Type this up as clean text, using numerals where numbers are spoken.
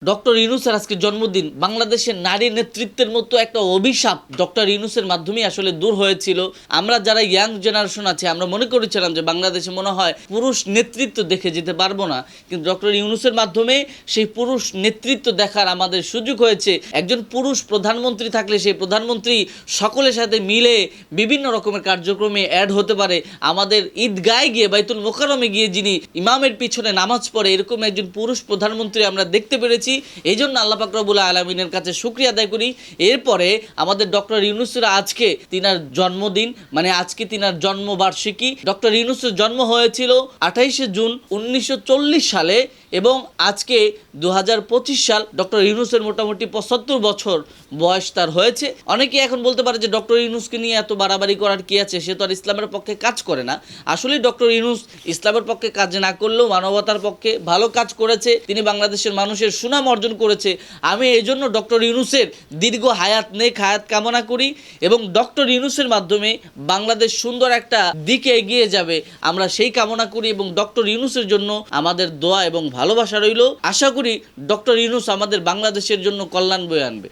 Doctor ইউনূসের আজকে জন্মদিন। বাংলাদেশের নারী নেতৃত্বের মতো একটা অভিশাপ ডক্টর ইউনূসের মাধ্যমেই আসলে দূর হয়েছিল। আমরা যারা ইয়াং জেনারেশন আছে আমরা মনে করেছিলাম যে বাংলাদেশে মনে হয় পুরুষ নেতৃত্ব দেখে যেতে পারবো না, কিন্তু ডক্টর ইউনূসের মাধ্যমে সেই পুরুষ নেতৃত্ব দেখার আমাদের সুযোগ হয়েছে। একজন পুরুষ প্রধানমন্ত্রী থাকলে সেই প্রধানমন্ত্রী সকলের সাথে মিলে বিভিন্ন রকমের কার্যক্রমে অ্যাড হতে পারে। আমাদের ঈদগাহে গিয়ে বাইতুল মোকাররমে গিয়ে যিনি ইমামের পিছনে নামাজ পড়ে এরকম একজন পুরুষ প্রধানমন্ত্রী আমরা দেখতে পেরেছি। এই জন্য আল্লাহ পাক রব্বুল আলামিনের কাছে শুকরিয়া আদায় করি। এরপরে আমাদের ডক্টর ইউনূসের আজকে তিনার জন্মদিন, মানে আজকে তিনার জন্মবার্ষিকী। ডক্টর ইউনূসের জন্ম হয়েছিল 28শে জুন 1940 সালে এবং আজকে 2025 সাল। ডক্টর ইউনূসের মোটামুটি 75 বছর বয়স তার হয়েছে। অনেকে এখন বলতে পারে যে ডক্টর ইউনূসকে নিয়ে এত বাড়াবাড়ি করার কি আছে, সে তো আর ইসলামের পক্ষে কাজ করে না। আসলে ডক্টর ইউনূস ইসলামের পক্ষে কাজ না করলেও মানবতার পক্ষে ভালো কাজ করেছে। তিনি বাংলাদেশের মানুষের সুনাম অর্জন করেছে। আমি এই জন্য ডক্টর ইউনূসের দীর্ঘ হায়াত নেক হায়াত কামনা করি এবং ডক্টর ইউনূসের মাধ্যমে বাংলাদেশ সুন্দর একটা দিকে এগিয়ে যাবে আমরা সেই কামনা করি এবং ডক্টর ইউনূসের জন্য আমাদের দোয়া এবং ভালোবাসা রইল। আশা করি ডক্টর ইউনূস আমাদের বাংলাদেশের জন্য কল্যাণ বয়ে আনবে।